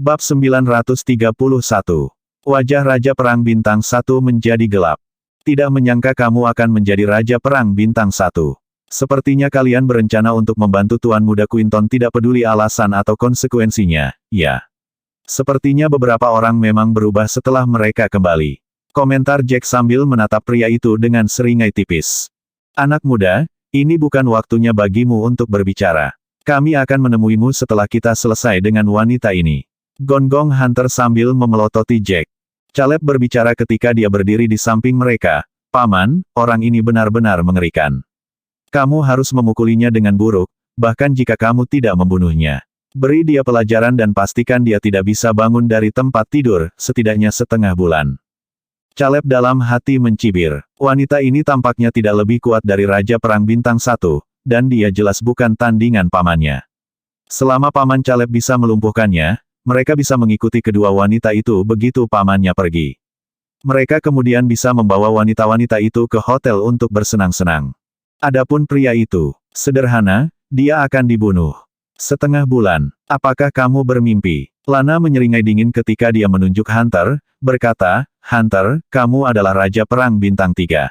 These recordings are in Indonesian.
Bab 931. Wajah Raja Perang Bintang 1 menjadi gelap. Tidak menyangka kamu akan menjadi Raja Perang Bintang 1. Sepertinya kalian berencana untuk membantu Tuan Muda Quinton, tidak peduli alasan atau konsekuensinya, ya. Sepertinya beberapa orang memang berubah setelah mereka kembali. Komentar Jack sambil menatap pria itu dengan seringai tipis. Anak muda, ini bukan waktunya bagimu untuk berbicara. Kami akan menemuimu setelah kita selesai dengan wanita ini. Gonggong Hunter sambil memelototi Jack. Caleb berbicara ketika dia berdiri di samping mereka. Paman, orang ini benar-benar mengerikan. Kamu harus memukulinya dengan buruk, bahkan jika kamu tidak membunuhnya. Beri dia pelajaran dan pastikan dia tidak bisa bangun dari tempat tidur, setidaknya setengah bulan. Caleb dalam hati mencibir. Wanita ini tampaknya tidak lebih kuat dari Raja Perang Bintang 1, dan dia jelas bukan tandingan pamannya. Selama paman Caleb bisa melumpuhkannya, mereka bisa mengikuti kedua wanita itu begitu pamannya pergi. Mereka kemudian bisa membawa wanita-wanita itu ke hotel untuk bersenang-senang. Adapun pria itu, sederhana, dia akan dibunuh. Setengah bulan, apakah kamu bermimpi? Lana menyeringai dingin ketika dia menunjuk Hunter, berkata, Hunter, kamu adalah Raja Perang Bintang 3.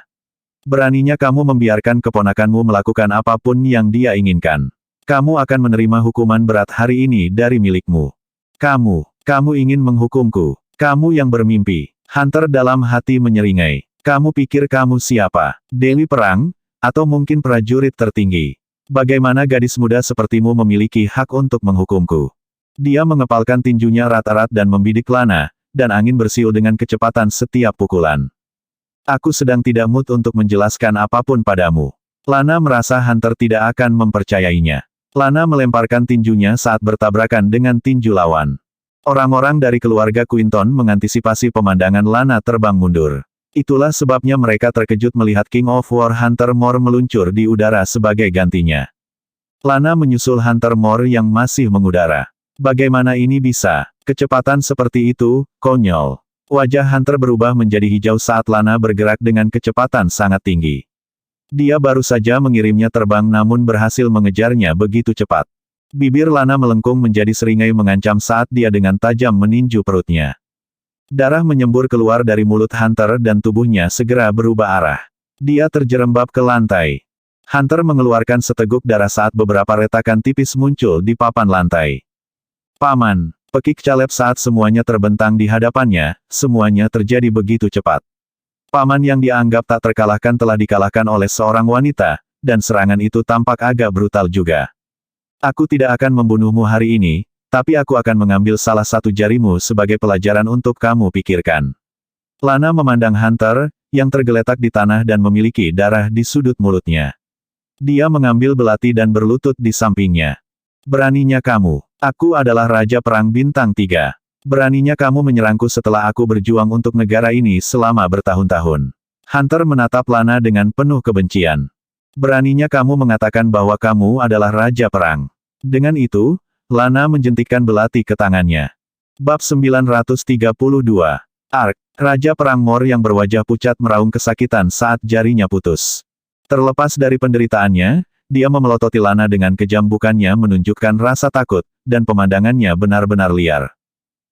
Beraninya kamu membiarkan keponakanmu melakukan apapun yang dia inginkan. Kamu akan menerima hukuman berat hari ini dari milikmu. Kamu ingin menghukumku. Kamu yang bermimpi. Hunter dalam hati menyeringai. Kamu pikir kamu siapa? Dewi Perang? Atau mungkin prajurit tertinggi? Bagaimana gadis muda sepertimu memiliki hak untuk menghukumku? Dia mengepalkan tinjunya erat-erat dan membidik Lana, dan angin bersiul dengan kecepatan setiap pukulan. Aku sedang tidak mood untuk menjelaskan apapun padamu. Lana merasa Hunter tidak akan mempercayainya. Lana melemparkan tinjunya saat bertabrakan dengan tinju lawan. Orang-orang dari keluarga Quinton mengantisipasi pemandangan Lana terbang mundur. Itulah sebabnya mereka terkejut melihat King of War Hunter Moore meluncur di udara sebagai gantinya. Lana menyusul Hunter Moore yang masih mengudara. Bagaimana ini bisa? Kecepatan seperti itu, konyol. Wajah Hunter berubah menjadi hijau saat Lana bergerak dengan kecepatan sangat tinggi. Dia baru saja mengirimnya terbang namun berhasil mengejarnya begitu cepat. Bibir Lana melengkung menjadi seringai mengancam saat dia dengan tajam meninju perutnya. Darah menyembur keluar dari mulut Hunter dan tubuhnya segera berubah arah. Dia terjerembab ke lantai. Hunter mengeluarkan seteguk darah saat beberapa retakan tipis muncul di papan lantai. Paman, pekik Caleb saat semuanya terbentang di hadapannya, semuanya terjadi begitu cepat. Paman yang dianggap tak terkalahkan telah dikalahkan oleh seorang wanita, dan serangan itu tampak agak brutal juga. Aku tidak akan membunuhmu hari ini, tapi aku akan mengambil salah satu jarimu sebagai pelajaran untuk kamu pikirkan. Lana memandang Hunter, yang tergeletak di tanah dan memiliki darah di sudut mulutnya. Dia mengambil belati dan berlutut di sampingnya. Beraninya kamu. Aku adalah Raja Perang Bintang 3. Beraninya kamu menyerangku setelah aku berjuang untuk negara ini selama bertahun-tahun. Hunter menatap Lana dengan penuh kebencian. Beraninya kamu mengatakan bahwa kamu adalah Raja Perang. Dengan itu, Lana menjentikkan belati ke tangannya. Bab 932. Ark, Raja Perang Moore yang berwajah pucat meraung kesakitan saat jarinya putus. Terlepas dari penderitaannya, dia memelototi Lana dengan kejam, bukannya menunjukkan rasa takut, dan pemandangannya benar-benar liar.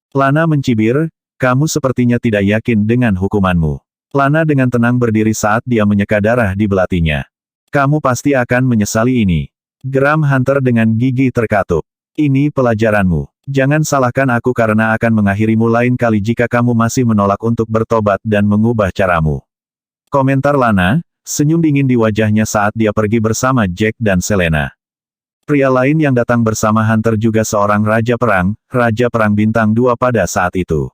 Lana mencibir, kamu sepertinya tidak yakin dengan hukumanmu. Lana dengan tenang berdiri saat dia menyeka darah di belatinya. Kamu pasti akan menyesali ini. Geram Hunter dengan gigi terkatup. Ini pelajaranmu. Jangan salahkan aku karena akan mengakhirimu lain kali jika kamu masih menolak untuk bertobat dan mengubah caramu. Komentar Lana, senyum dingin di wajahnya saat dia pergi bersama Jack dan Selena. Pria lain yang datang bersama Hunter juga seorang Raja Perang Bintang 2 pada saat itu.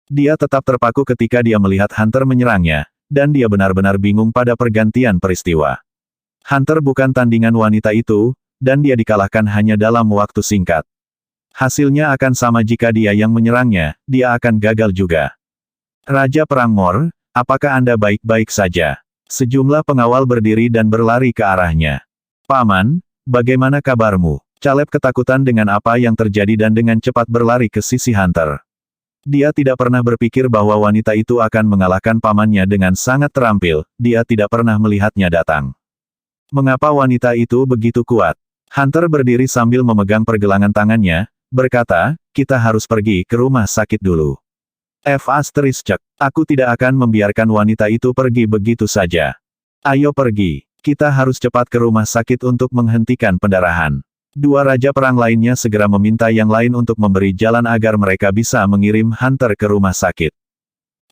Dia tetap terpaku ketika dia melihat Hunter menyerangnya, dan dia benar-benar bingung pada pergantian peristiwa. Hunter bukan tandingan wanita itu, dan dia dikalahkan hanya dalam waktu singkat. Hasilnya akan sama jika dia yang menyerangnya, dia akan gagal juga. Raja Perang Moore, apakah Anda baik-baik saja? Sejumlah pengawal berdiri dan berlari ke arahnya. Paman, bagaimana kabarmu? Caleb ketakutan dengan apa yang terjadi dan dengan cepat berlari ke sisi Hunter. Dia tidak pernah berpikir bahwa wanita itu akan mengalahkan pamannya dengan sangat terampil, dia tidak pernah melihatnya datang. Mengapa wanita itu begitu kuat? Hunter berdiri sambil memegang pergelangan tangannya, berkata, kita harus pergi ke rumah sakit dulu. Cek, aku tidak akan membiarkan wanita itu pergi begitu saja. Ayo pergi, kita harus cepat ke rumah sakit untuk menghentikan pendarahan. Dua raja perang lainnya segera meminta yang lain untuk memberi jalan agar mereka bisa mengirim Hunter ke rumah sakit.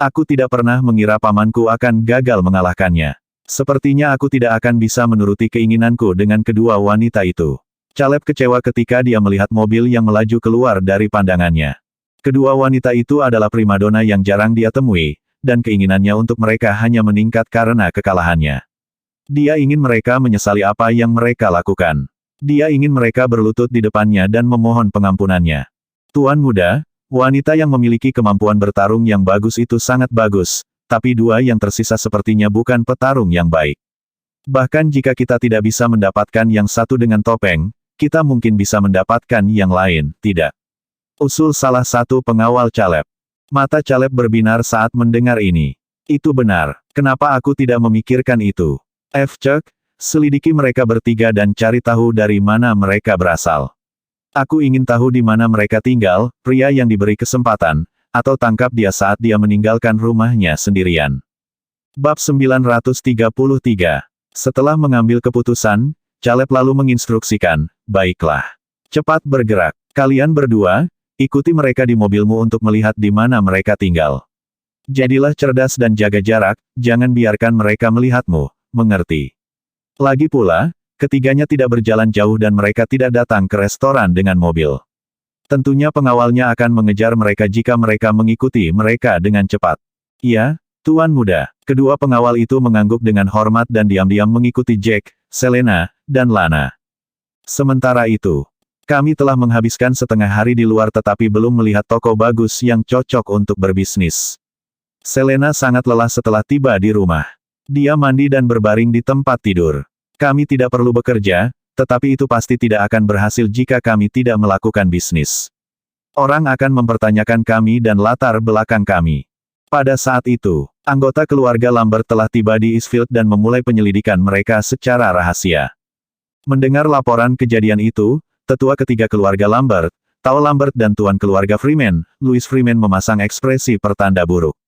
Aku tidak pernah mengira pamanku akan gagal mengalahkannya. Sepertinya aku tidak akan bisa menuruti keinginanku dengan kedua wanita itu. Caleb kecewa ketika dia melihat mobil yang melaju keluar dari pandangannya. Kedua wanita itu adalah primadona yang jarang dia temui, dan keinginannya untuk mereka hanya meningkat karena kekalahannya. Dia ingin mereka menyesali apa yang mereka lakukan. Dia ingin mereka berlutut di depannya dan memohon pengampunannya. Tuan muda, wanita yang memiliki kemampuan bertarung yang bagus itu sangat bagus, tapi dua yang tersisa sepertinya bukan petarung yang baik. Bahkan jika kita tidak bisa mendapatkan yang satu dengan topeng, kita mungkin bisa mendapatkan yang lain, tidak? Usul salah satu pengawal Caleb. Mata Caleb berbinar saat mendengar ini. Itu benar. Kenapa aku tidak memikirkan itu? Cek, selidiki mereka bertiga dan cari tahu dari mana mereka berasal. Aku ingin tahu di mana mereka tinggal, pria yang diberi kesempatan, atau tangkap dia saat dia meninggalkan rumahnya sendirian. Bab 933. Setelah mengambil keputusan, Caleb lalu menginstruksikan, baiklah. Cepat bergerak. Kalian berdua, ikuti mereka di mobilmu untuk melihat di mana mereka tinggal. Jadilah cerdas dan jaga jarak, jangan biarkan mereka melihatmu, mengerti? Lagi pula, ketiganya tidak berjalan jauh dan mereka tidak datang ke restoran dengan mobil. Tentunya pengawalnya akan mengejar mereka jika mereka mengikuti mereka dengan cepat. Iya, Tuan Muda. Kedua pengawal itu mengangguk dengan hormat dan diam-diam mengikuti Jack, Selena, dan Lana. Sementara itu, kami telah menghabiskan setengah hari di luar tetapi belum melihat toko bagus yang cocok untuk berbisnis. Selena sangat lelah setelah tiba di rumah. Dia mandi dan berbaring di tempat tidur. Kami tidak perlu bekerja, tetapi itu pasti tidak akan berhasil jika kami tidak melakukan bisnis. Orang akan mempertanyakan kami dan latar belakang kami. Pada saat itu, anggota keluarga Lambert telah tiba di Eastfield dan memulai penyelidikan mereka secara rahasia. Mendengar laporan kejadian itu, tetua ketiga keluarga Lambert, Tao Lambert dan tuan keluarga Freeman, Louis Freeman memasang ekspresi pertanda buruk.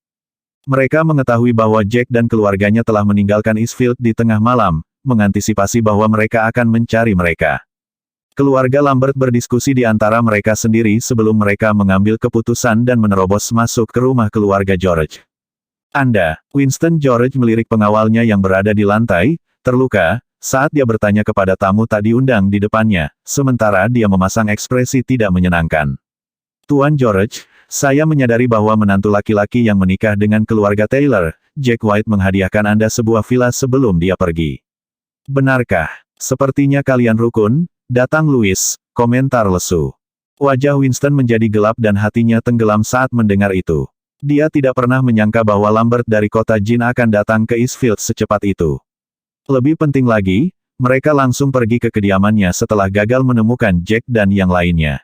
Mereka mengetahui bahwa Jack dan keluarganya telah meninggalkan Eastfield di tengah malam, mengantisipasi bahwa mereka akan mencari mereka. Keluarga Lambert berdiskusi di antara mereka sendiri sebelum mereka mengambil keputusan dan menerobos masuk ke rumah keluarga George. Winston George melirik pengawalnya yang berada di lantai, terluka, saat dia bertanya kepada tamu tak diundang di depannya, sementara dia memasang ekspresi tidak menyenangkan. Tuan George, saya menyadari bahwa menantu laki-laki yang menikah dengan keluarga Taylor, Jack White menghadiahkan Anda sebuah villa sebelum dia pergi. Benarkah? Sepertinya kalian rukun, datang Louis, komentar lesu. Wajah Winston menjadi gelap dan hatinya tenggelam saat mendengar itu. Dia tidak pernah menyangka bahwa Lambert dari kota Jin akan datang ke Eastfield secepat itu. Lebih penting lagi, mereka langsung pergi ke kediamannya setelah gagal menemukan Jack dan yang lainnya.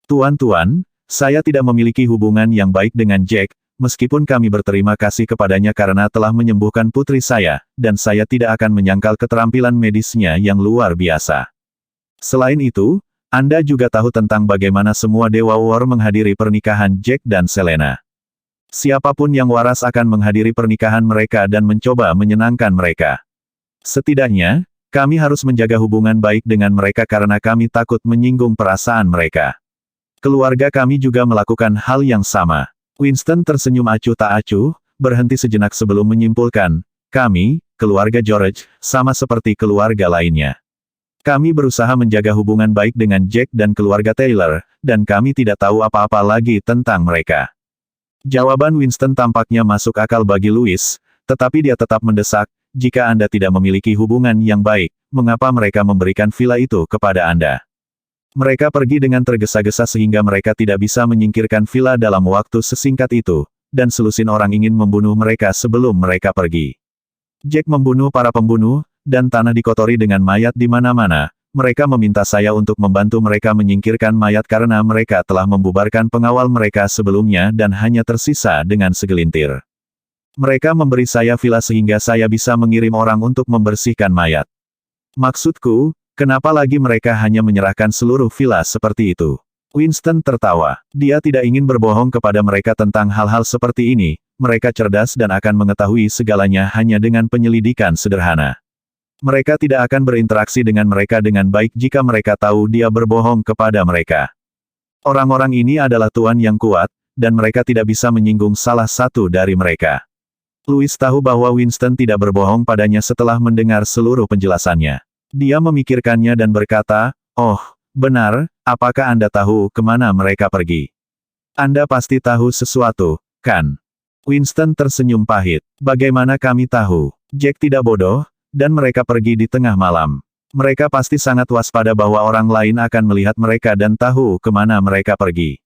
Tuan-tuan, saya tidak memiliki hubungan yang baik dengan Jack, meskipun kami berterima kasih kepadanya karena telah menyembuhkan putri saya, dan saya tidak akan menyangkal keterampilan medisnya yang luar biasa. Selain itu, Anda juga tahu tentang bagaimana semua Dewa War menghadiri pernikahan Jack dan Selena. Siapapun yang waras akan menghadiri pernikahan mereka dan mencoba menyenangkan mereka. Setidaknya, kami harus menjaga hubungan baik dengan mereka karena kami takut menyinggung perasaan mereka. Keluarga kami juga melakukan hal yang sama. Winston tersenyum acuh tak acuh, berhenti sejenak sebelum menyimpulkan, kami, keluarga George, sama seperti keluarga lainnya. Kami berusaha menjaga hubungan baik dengan Jack dan keluarga Taylor, dan kami tidak tahu apa-apa lagi tentang mereka. Jawaban Winston tampaknya masuk akal bagi Louis, tetapi dia tetap mendesak, jika Anda tidak memiliki hubungan yang baik, mengapa mereka memberikan villa itu kepada Anda? Mereka pergi dengan tergesa-gesa sehingga mereka tidak bisa menyingkirkan villa dalam waktu sesingkat itu, dan selusin orang ingin membunuh mereka sebelum mereka pergi. Jack membunuh para pembunuh, dan tanah dikotori dengan mayat di mana-mana. Mereka meminta saya untuk membantu mereka menyingkirkan mayat karena mereka telah membubarkan pengawal mereka sebelumnya dan hanya tersisa dengan segelintir. Mereka memberi saya villa sehingga saya bisa mengirim orang untuk membersihkan mayat. Maksudku, kenapa lagi mereka hanya menyerahkan seluruh villa seperti itu? Winston tertawa. Dia tidak ingin berbohong kepada mereka tentang hal-hal seperti ini, mereka cerdas dan akan mengetahui segalanya hanya dengan penyelidikan sederhana. Mereka tidak akan berinteraksi dengan mereka dengan baik jika mereka tahu dia berbohong kepada mereka. Orang-orang ini adalah tuan yang kuat, dan mereka tidak bisa menyinggung salah satu dari mereka. Louis tahu bahwa Winston tidak berbohong padanya setelah mendengar seluruh penjelasannya. Dia memikirkannya dan berkata, "Oh, benar, apakah Anda tahu kemana mereka pergi? Anda pasti tahu sesuatu, kan?" Winston tersenyum pahit. "Bagaimana kami tahu? Jack tidak bodoh, dan mereka pergi di tengah malam. Mereka pasti sangat waspada bahwa orang lain akan melihat mereka dan tahu kemana mereka pergi."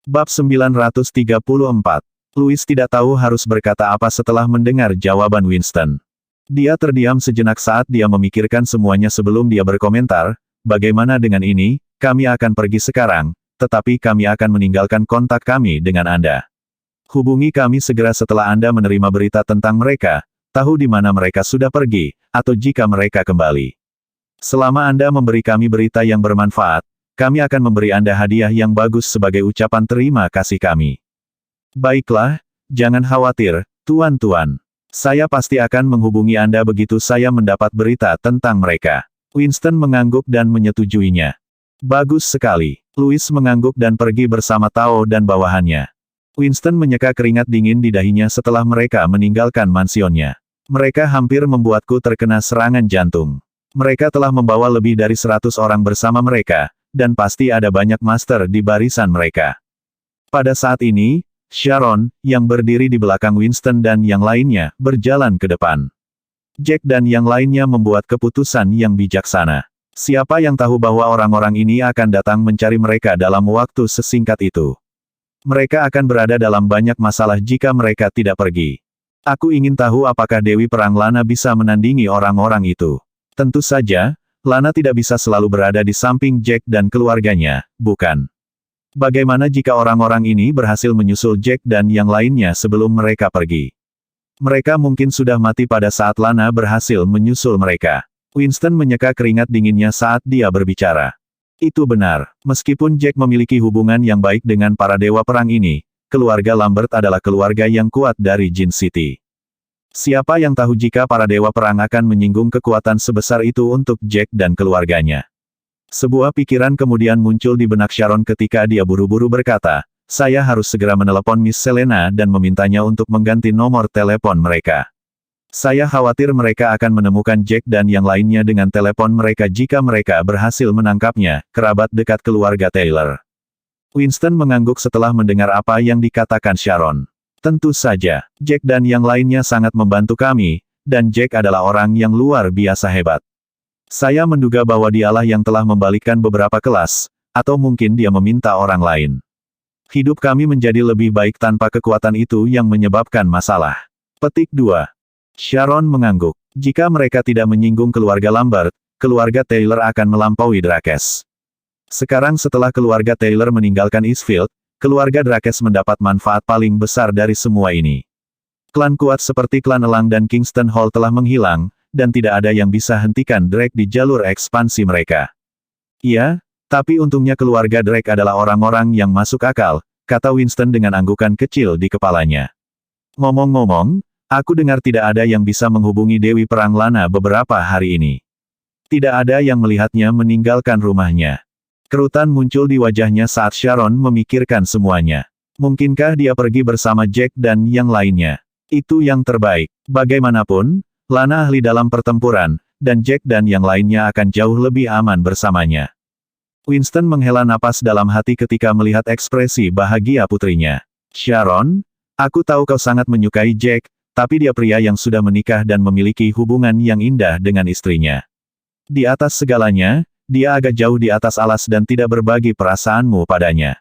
Bab 934. Louis tidak tahu harus berkata apa setelah mendengar jawaban Winston. Dia terdiam sejenak saat dia memikirkan semuanya sebelum dia berkomentar, "Bagaimana dengan ini, kami akan pergi sekarang, tetapi kami akan meninggalkan kontak kami dengan Anda. Hubungi kami segera setelah Anda menerima berita tentang mereka, tahu di mana mereka sudah pergi, atau jika mereka kembali. Selama Anda memberi kami berita yang bermanfaat, kami akan memberi Anda hadiah yang bagus sebagai ucapan terima kasih kami." "Baiklah, jangan khawatir, tuan-tuan. Saya pasti akan menghubungi Anda begitu saya mendapat berita tentang mereka." Winston mengangguk dan menyetujuinya. "Bagus sekali." Louis mengangguk dan pergi bersama Tao dan bawahannya. Winston menyeka keringat dingin di dahinya setelah mereka meninggalkan mansionnya. "Mereka hampir membuatku terkena serangan jantung. Mereka telah membawa lebih dari 100 orang bersama mereka, dan pasti ada banyak master di barisan mereka." Pada saat ini, Sharon, yang berdiri di belakang Winston dan yang lainnya, berjalan ke depan. Jack dan yang lainnya membuat keputusan yang bijaksana. Siapa yang tahu bahwa orang-orang ini akan datang mencari mereka dalam waktu sesingkat itu? Mereka akan berada dalam banyak masalah jika mereka tidak pergi. Aku ingin tahu apakah Dewi Perang Lana bisa menandingi orang-orang itu. Tentu saja, Lana tidak bisa selalu berada di samping Jack dan keluarganya, bukan? Bagaimana jika orang-orang ini berhasil menyusul Jack dan yang lainnya sebelum mereka pergi? Mereka mungkin sudah mati pada saat Lana berhasil menyusul mereka. Winston menyeka keringat dinginnya saat dia berbicara. Itu benar, meskipun Jack memiliki hubungan yang baik dengan para dewa perang ini, keluarga Lambert adalah keluarga yang kuat dari Jin City. Siapa yang tahu jika para dewa perang akan menyinggung kekuatan sebesar itu untuk Jack dan keluarganya? Sebuah pikiran kemudian muncul di benak Sharon ketika dia buru-buru berkata, "Saya harus segera menelepon Miss Selena dan memintanya untuk mengganti nomor telepon mereka. Saya khawatir mereka akan menemukan Jack dan yang lainnya dengan telepon mereka jika mereka berhasil menangkapnya, kerabat dekat keluarga Taylor." Winston mengangguk setelah mendengar apa yang dikatakan Sharon. "Tentu saja, Jack dan yang lainnya sangat membantu kami, dan Jack adalah orang yang luar biasa hebat. Saya menduga bahwa dialah yang telah membalikkan beberapa kelas, atau mungkin dia meminta orang lain. Hidup kami menjadi lebih baik tanpa kekuatan itu yang menyebabkan masalah." Petik 2. Sharon mengangguk. Jika mereka tidak menyinggung keluarga Lambert, keluarga Taylor akan melampaui Drakes. Sekarang setelah keluarga Taylor meninggalkan Eastfield, keluarga Drakes mendapat manfaat paling besar dari semua ini. Klan kuat seperti klan Elang dan Kingston Hall telah menghilang, dan tidak ada yang bisa hentikan Drake di jalur ekspansi mereka. "Iya, tapi untungnya keluarga Drake adalah orang-orang yang masuk akal," kata Winston dengan anggukan kecil di kepalanya. "Ngomong-ngomong, aku dengar tidak ada yang bisa menghubungi Dewi Perang Lana beberapa hari ini. Tidak ada yang melihatnya meninggalkan rumahnya." Kerutan muncul di wajahnya saat Sharon memikirkan semuanya. Mungkinkah dia pergi bersama Jack dan yang lainnya? Itu yang terbaik. Bagaimanapun, Lana ahli dalam pertempuran, dan Jack dan yang lainnya akan jauh lebih aman bersamanya. Winston menghela napas dalam hati ketika melihat ekspresi bahagia putrinya. "Sharon, aku tahu kau sangat menyukai Jack, tapi dia pria yang sudah menikah dan memiliki hubungan yang indah dengan istrinya. Di atas segalanya, dia agak jauh di atas alas dan tidak berbagi perasaanmu padanya.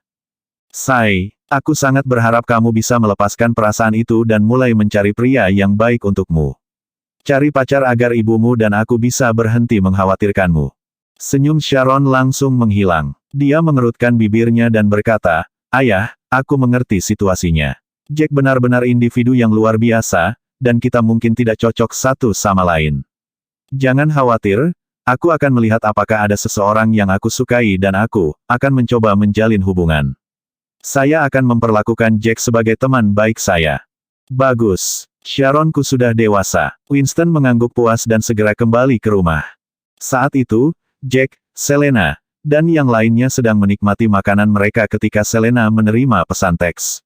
Say, aku sangat berharap kamu bisa melepaskan perasaan itu dan mulai mencari pria yang baik untukmu. Cari pacar agar ibumu dan aku bisa berhenti mengkhawatirkanmu." Senyum Sharon langsung menghilang. Dia mengerutkan bibirnya dan berkata, "Ayah, aku mengerti situasinya. Jack benar-benar individu yang luar biasa, dan kita mungkin tidak cocok satu sama lain. Jangan khawatir, Aku akan melihat apakah ada seseorang yang aku sukai dan aku akan mencoba menjalin hubungan. Saya akan memperlakukan Jack sebagai teman baik saya. Bagus. Sharonku sudah dewasa. Winston mengangguk puas dan segera kembali ke rumah. Saat itu, Jack, Selena, dan yang lainnya sedang menikmati makanan mereka ketika Selena menerima pesan teks.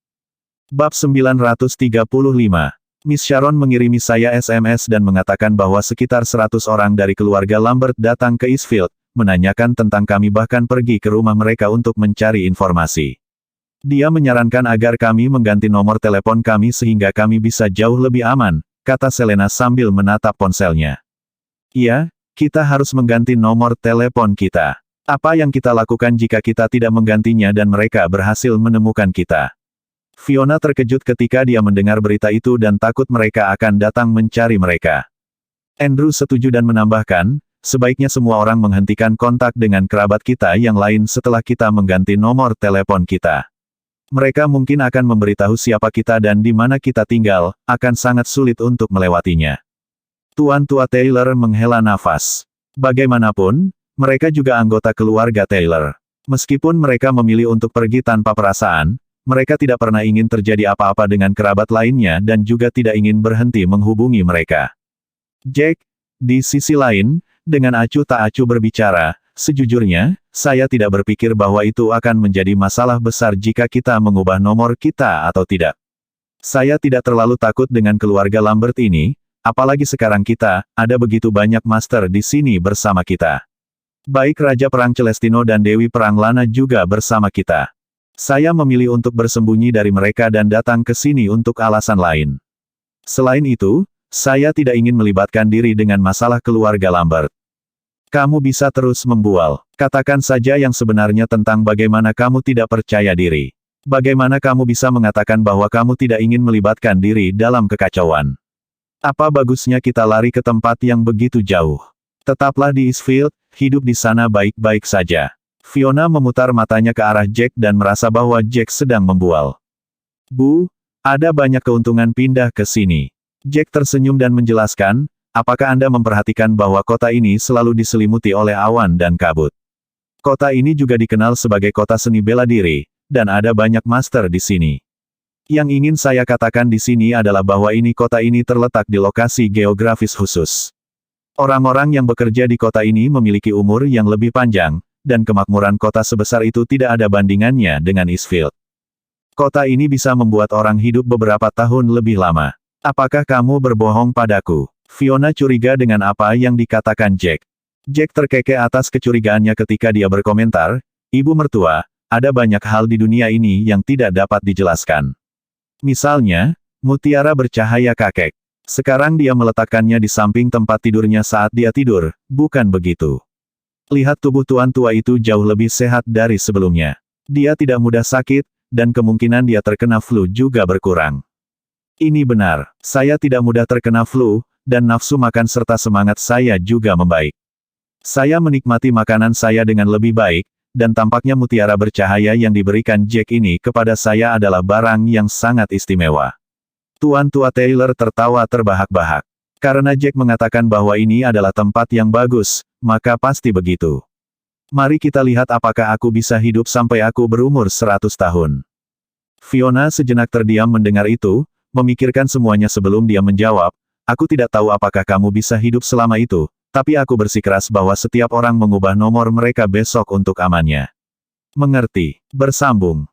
Bab 935. Miss Sharon mengirimi saya SMS dan mengatakan bahwa sekitar 100 orang dari keluarga Lambert datang ke Eastfield, menanyakan tentang kami bahkan pergi ke rumah mereka untuk mencari informasi. Dia menyarankan agar kami mengganti nomor telepon kami sehingga kami bisa jauh lebih aman, kata Selena sambil menatap ponselnya. Iya, kita harus mengganti nomor telepon kita. Apa yang kita lakukan jika kita tidak menggantinya dan mereka berhasil menemukan kita? Fiona terkejut ketika dia mendengar berita itu dan takut mereka akan datang mencari mereka. Andrew setuju dan menambahkan, sebaiknya semua orang menghentikan kontak dengan kerabat kita yang lain setelah kita mengganti nomor telepon kita. Mereka mungkin akan memberitahu siapa kita dan di mana kita tinggal, akan sangat sulit untuk melewatinya. Tuan Tua Taylor menghela nafas. Bagaimanapun, mereka juga anggota keluarga Taylor. Meskipun mereka memilih untuk pergi tanpa perasaan, mereka tidak pernah ingin terjadi apa-apa dengan kerabat lainnya dan juga tidak ingin berhenti menghubungi mereka. Jack, di sisi lain, dengan acuh tak acuh berbicara, sejujurnya, saya tidak berpikir bahwa itu akan menjadi masalah besar jika kita mengubah nomor kita atau tidak. Saya tidak terlalu takut dengan keluarga Lambert ini, apalagi sekarang kita, ada begitu banyak master di sini bersama kita. Baik Raja Perang Celestino dan Dewi Perang Lana juga bersama kita. Saya memilih untuk bersembunyi dari mereka dan datang ke sini untuk alasan lain. Selain itu, saya tidak ingin melibatkan diri dengan masalah keluarga Lambert. Kamu bisa terus membual. Katakan saja yang sebenarnya tentang bagaimana kamu tidak percaya diri. Bagaimana kamu bisa mengatakan bahwa kamu tidak ingin melibatkan diri dalam kekacauan? Apa bagusnya kita lari ke tempat yang begitu jauh? Tetaplah di Eastfield, hidup di sana baik-baik saja. Fiona memutar matanya ke arah Jack dan merasa bahwa Jack sedang membual. Bu, ada banyak keuntungan pindah ke sini. Jack tersenyum dan menjelaskan, apakah Anda memperhatikan bahwa kota ini selalu diselimuti oleh awan dan kabut? Kota ini juga dikenal sebagai kota seni bela diri, dan ada banyak master di sini. Yang ingin saya katakan di sini adalah bahwa kota ini terletak di lokasi geografis khusus. Orang-orang yang bekerja di kota ini memiliki umur yang lebih panjang, dan kemakmuran kota sebesar itu tidak ada bandingannya dengan Eastfield. Kota ini bisa membuat orang hidup beberapa tahun lebih lama. Apakah kamu berbohong padaku? Fiona curiga dengan apa yang dikatakan Jack. Jack terkekeh atas kecurigaannya ketika dia berkomentar, Ibu mertua, ada banyak hal di dunia ini yang tidak dapat dijelaskan. Misalnya, mutiara bercahaya kakek. Sekarang dia meletakkannya di samping tempat tidurnya saat dia tidur, bukan begitu? Lihat tubuh tuan tua itu jauh lebih sehat dari sebelumnya. Dia tidak mudah sakit, dan kemungkinan dia terkena flu juga berkurang. Ini benar, saya tidak mudah terkena flu, dan nafsu makan serta semangat saya juga membaik. Saya menikmati makanan saya dengan lebih baik, dan tampaknya mutiara bercahaya yang diberikan Jack ini kepada saya adalah barang yang sangat istimewa. Tuan Tua Taylor tertawa terbahak-bahak. Karena Jack mengatakan bahwa ini adalah tempat yang bagus, maka pasti begitu. Mari kita lihat apakah aku bisa hidup sampai aku berumur 100 tahun. Fiona sejenak terdiam mendengar itu, memikirkan semuanya sebelum dia menjawab, aku tidak tahu apakah kamu bisa hidup selama itu, tapi aku bersikeras bahwa setiap orang mengubah nomor mereka besok untuk amannya. Mengerti. Bersambung.